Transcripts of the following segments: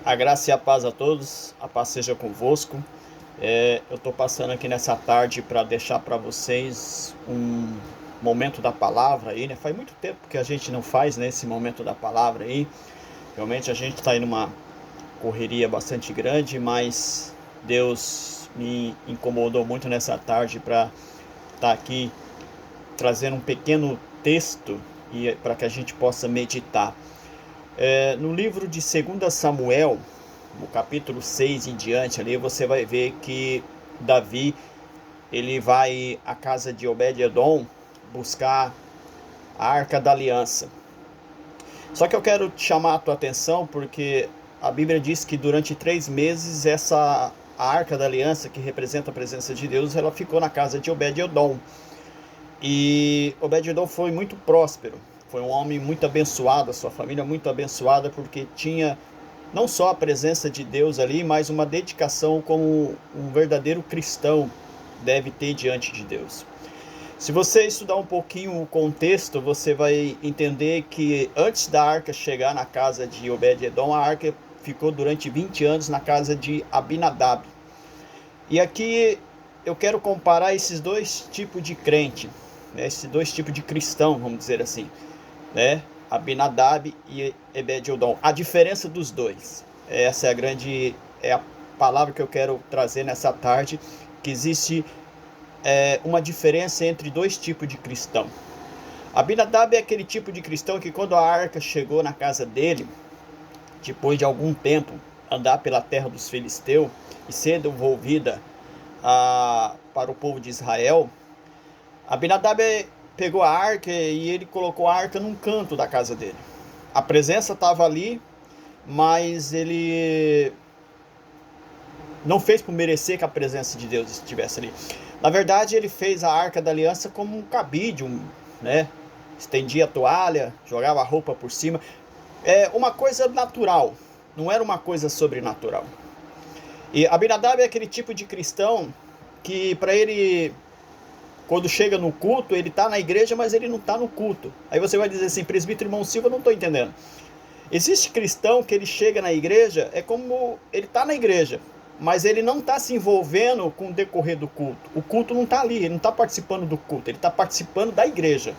A graça e a paz a todos, a paz seja convosco. Eu estou passando aqui nessa tarde para deixar para vocês um momento da palavra aí, né? Faz muito tempo que a gente não faz, né, esse momento da palavra aí. Realmente a gente está em uma correria bastante grande, mas Deus me incomodou muito nessa tarde para estar aqui trazendo um pequeno texto e para que a gente possa meditar. No livro de 2 Samuel, no capítulo 6 em diante, ali você vai ver que Davi ele vai à casa de Obed-edom buscar a Arca da Aliança. Só que eu quero chamar a tua atenção porque a Bíblia diz que durante 3 meses a Arca da Aliança, que representa a presença de Deus, ela ficou na casa de Obed-edom. E Obed-edom foi muito próspero, foi um homem muito abençoado, a sua família muito abençoada, porque tinha não só a presença de Deus ali, mas uma dedicação como um verdadeiro cristão deve ter diante de Deus. Se você estudar um pouquinho o contexto, você vai entender que antes da arca chegar na casa de Obed-edom, a arca ficou durante 20 anos na casa de Abinadab. E aqui eu quero comparar esses dois tipos de crente, né? Esses dois tipos de cristão, vamos dizer assim, né? Abinadab e Obed-edom. A diferença dos dois. Essa é a palavra que eu quero trazer nessa tarde, que existe uma diferença entre dois tipos de cristão. Abinadab é aquele tipo de cristão que quando a arca chegou na casa dele, depois de algum tempo andar pela terra dos filisteus e ser devolvida para o povo de Israel, Abinadab pegou a arca e ele colocou a arca num canto da casa dele. A presença estava ali, mas ele não fez por merecer que a presença de Deus estivesse ali. Na verdade, ele fez a Arca da Aliança como um cabide, né? Estendia a toalha, jogava a roupa por cima. É uma coisa natural, não era uma coisa sobrenatural. E Abinadab é aquele tipo de cristão que para ele, quando chega no culto, ele está na igreja, mas ele não está no culto. Aí você vai dizer assim, presbítero irmão Silva, eu não estou entendendo. Existe cristão que ele chega na igreja, é como ele está na igreja, mas ele não está se envolvendo com o decorrer do culto. O culto não está ali, ele não está participando do culto, ele está participando da igreja.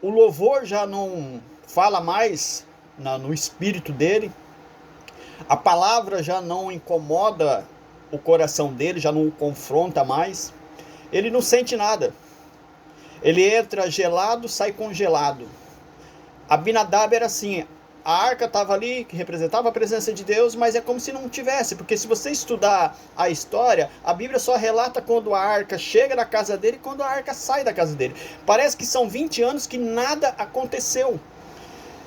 O louvor já não fala mais no espírito dele, a palavra já não incomoda o coração dele, já não o confronta mais, ele não sente nada. Ele entra gelado, sai congelado. Abinadab era assim, a arca estava ali, que representava a presença de Deus, mas é como se não tivesse, porque se você estudar a história, a Bíblia só relata quando a arca chega na casa dele e quando a arca sai da casa dele. Parece que são 20 anos que nada aconteceu.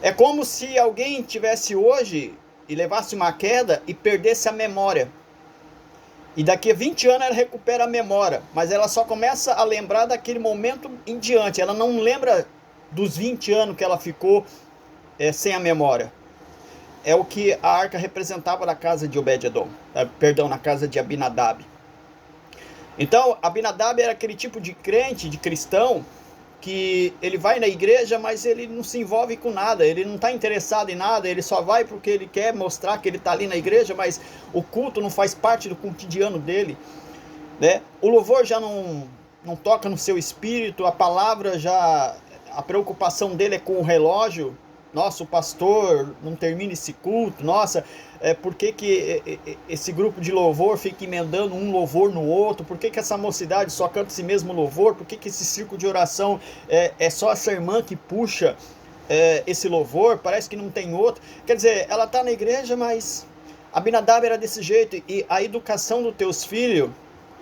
É como se alguém tivesse hoje e levasse uma queda e perdesse a memória. E daqui a 20 anos ela recupera a memória, mas ela só começa a lembrar daquele momento em diante. Ela não lembra dos 20 anos que ela ficou sem a memória. É o que a arca representava na casa de Obed-edom, perdão, na casa de Abinadab. Então, Abinadab era aquele tipo de crente, de cristão, que ele vai na igreja, mas ele não se envolve com nada, ele não está interessado em nada, ele só vai porque ele quer mostrar que ele está ali na igreja, mas o culto não faz parte do cotidiano dele, né? O louvor já não toca no seu espírito, a palavra já, a preocupação dele é com o relógio. Nossa, o pastor não termina esse culto, nossa, por que esse grupo de louvor fica emendando um louvor no outro, por que essa mocidade só canta esse mesmo louvor, por que esse círculo de oração é só essa irmã que puxa esse louvor, parece que não tem outro. Quer dizer, ela está na igreja, mas Abinadab era desse jeito, e a educação dos teus filhos,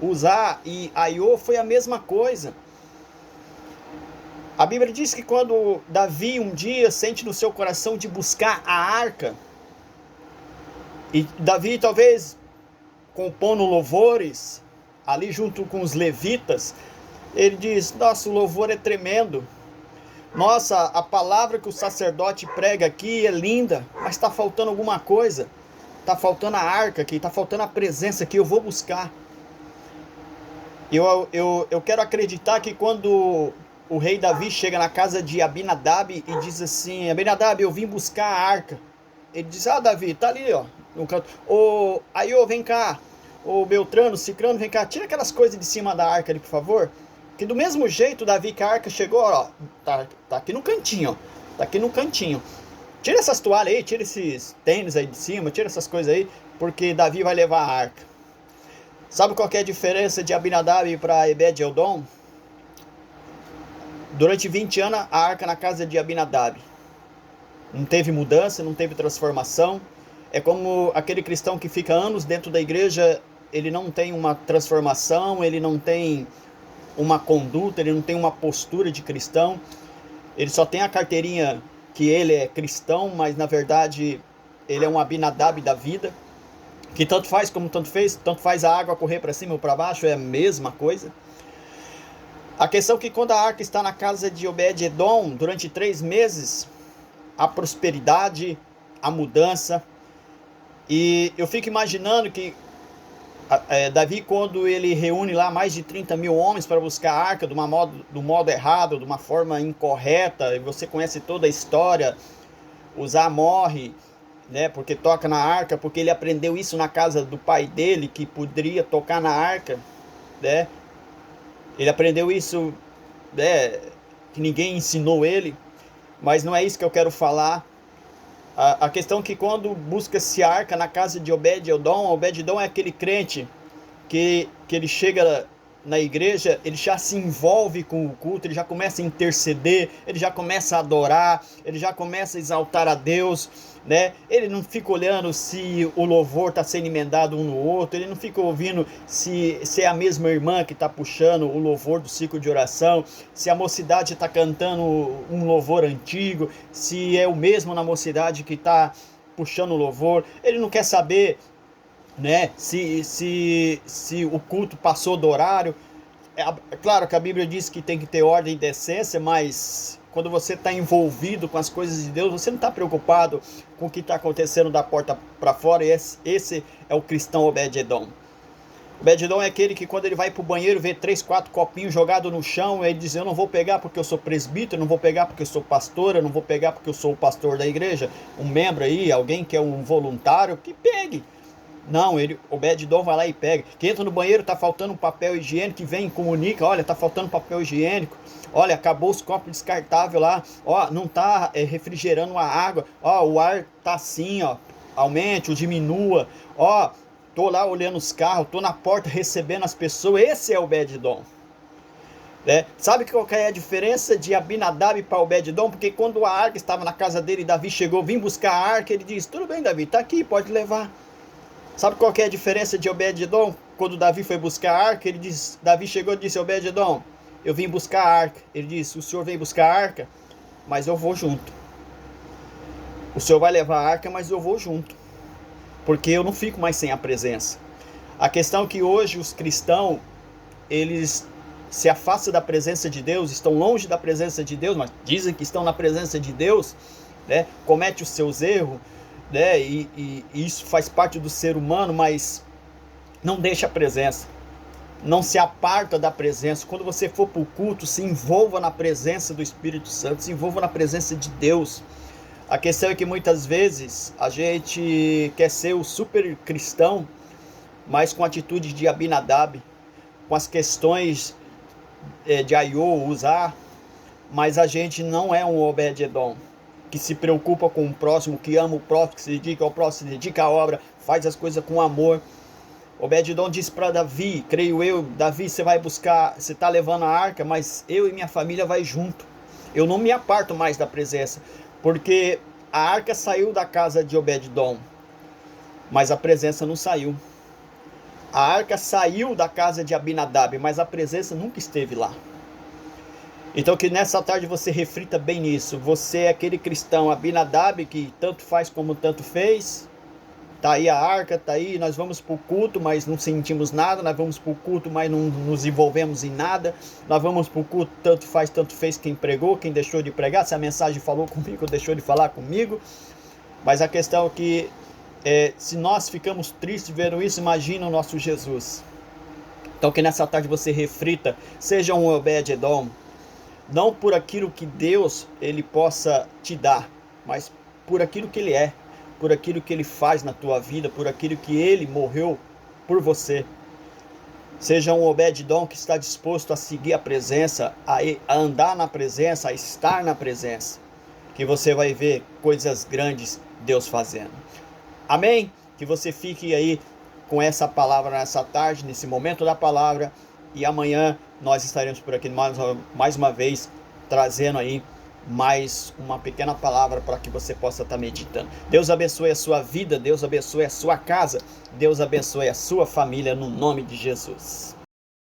Uzá e Aiô, foi a mesma coisa. A Bíblia diz que quando Davi um dia sente no seu coração de buscar a arca, e Davi talvez compondo louvores, ali junto com os levitas, ele diz, nossa, o louvor é tremendo, nossa, a palavra que o sacerdote prega aqui é linda, mas está faltando alguma coisa, está faltando a arca aqui, está faltando a presença que eu vou buscar. Eu quero acreditar que quando o rei Davi chega na casa de Abinadab e diz assim, Abinadab, eu vim buscar a arca. ele diz, Davi, tá ali, ó, no canto. Aí, vem cá, Beltrano, Cicrano, vem cá, tira aquelas coisas de cima da arca ali, por favor. Que do mesmo jeito, Davi, que a arca chegou, ó, tá aqui no cantinho, ó, tá aqui no cantinho. Tira essas toalhas aí, tira esses tênis aí de cima, tira essas coisas aí, porque Davi vai levar a arca. Sabe qual que é a diferença de Abinadab para Obed-Edom? Durante 20 anos, a arca na casa de Abinadab. Não teve mudança, não teve transformação. É como aquele cristão que fica anos dentro da igreja, ele não tem uma transformação, ele não tem uma conduta, ele não tem uma postura de cristão. Ele só tem a carteirinha que ele é cristão, mas na verdade ele é um Abinadab da vida, que tanto faz como tanto fez, tanto faz a água correr para cima ou para baixo, é a mesma coisa. A questão é que quando a arca está na casa de Obed-Edom, durante 3 meses, a prosperidade, a mudança, e eu fico imaginando que Davi, quando ele reúne lá mais de 30 mil homens para buscar a arca do modo errado, de uma forma incorreta, e você conhece toda a história, Uzá morre, né, porque toca na arca, porque ele aprendeu isso na casa do pai dele, que poderia tocar na arca, né, ele aprendeu isso, né, que ninguém ensinou ele, mas não é isso que eu quero falar. A questão é que quando busca-se a arca na casa de Obed-Edom é aquele crente que ele chega na igreja, ele já se envolve com o culto, ele já começa a interceder, ele já começa a adorar, ele já começa a exaltar a Deus, né? Ele não fica olhando se o louvor está sendo emendado um no outro, ele não fica ouvindo se é a mesma irmã que está puxando o louvor do ciclo de oração, se a mocidade está cantando um louvor antigo, se é o mesmo na mocidade que está puxando o louvor. Ele não quer saber, né, se o culto passou do horário. É claro que a Bíblia diz que tem que ter ordem e decência, mas quando você está envolvido com as coisas de Deus, você não está preocupado com o que está acontecendo da porta para fora. E esse é o cristão Obed-Edom. Obed-Edom é aquele que quando ele vai para o banheiro, vê 3, 4 copinhos jogados no chão, ele diz, eu não vou pegar porque eu sou presbítero, não vou pegar porque eu sou pastor, eu não vou pegar porque eu sou o pastor da igreja. Um membro aí, alguém que é um voluntário, que pegue. Não, Obed-Edom vai lá e pega. Que entra no banheiro, tá faltando um papel higiênico, que vem e comunica, olha, tá faltando papel higiênico. Olha, acabou os copos descartáveis lá. Ó, não tá refrigerando a água. Ó, o ar tá assim, ó. Aumente ou diminua. Ó, tô lá olhando os carros, tô na porta recebendo as pessoas. Esse é o Obed-Edom. Sabe qual é a diferença de Abinadab para Obed-Edom? Porque quando a arca estava na casa dele, Davi chegou, vim buscar a arca, ele disse, tudo bem, Davi, tá aqui, pode levar. Sabe qual que é a diferença de Obed-Edom? Quando Davi foi buscar a arca, Davi chegou e disse, Obed-Edom, eu vim buscar a arca. Ele disse, o senhor vem buscar a arca, mas eu vou junto. O senhor vai levar a arca, mas eu vou junto. Porque eu não fico mais sem a presença. A questão é que hoje os cristãos, eles se afastam da presença de Deus, estão longe da presença de Deus, mas dizem que estão na presença de Deus, né? Comete os seus erros, né? E isso faz parte do ser humano, mas não deixa a presença, não se aparta da presença. Quando você for para o culto, se envolva na presença do Espírito Santo, se envolva na presença de Deus. A questão é que muitas vezes a gente quer ser o super cristão, mas com atitude de Abinadab, com as questões de Aiô, Uzá, mas a gente não é um Obed-Edom, que se preocupa com o próximo, que ama o próximo, que se dedica ao próximo, se dedica à obra, faz as coisas com amor. Obed-Edom disse para Davi, creio eu, Davi, você vai buscar, você está levando a arca, mas eu e minha família vai junto. Eu não me aparto mais da presença, porque a arca saiu da casa de Obed-Edom, mas a presença não saiu. A arca saiu da casa de Abinadab, mas a presença nunca esteve lá. Então que nessa tarde você reflita bem nisso. Você é aquele cristão Abinadab que tanto faz como tanto fez. Tá aí a arca, tá aí, nós vamos para o culto, mas não sentimos nada. Nós vamos para o culto, mas não nos envolvemos em nada. Nós vamos para o culto, tanto faz, tanto fez quem pregou, quem deixou de pregar. Se a mensagem falou comigo, deixou de falar comigo. Mas a questão é que se nós ficamos tristes vendo isso, imagina o nosso Jesus. Então que nessa tarde você reflita, seja um Obed-Edom, não por aquilo que Deus ele possa te dar, mas por aquilo que ele é, por aquilo que Ele faz na tua vida, por aquilo que Ele morreu por você. Seja um Obed-Edom que está disposto a seguir a presença, a andar na presença, a estar na presença, que você vai ver coisas grandes Deus fazendo. Amém? Que você fique aí com essa palavra nessa tarde, nesse momento da palavra, e amanhã nós estaremos por aqui mais uma vez, trazendo aí mais uma pequena palavra para que você possa estar meditando. Deus abençoe a sua vida, Deus abençoe a sua casa, Deus abençoe a sua família, no nome de Jesus.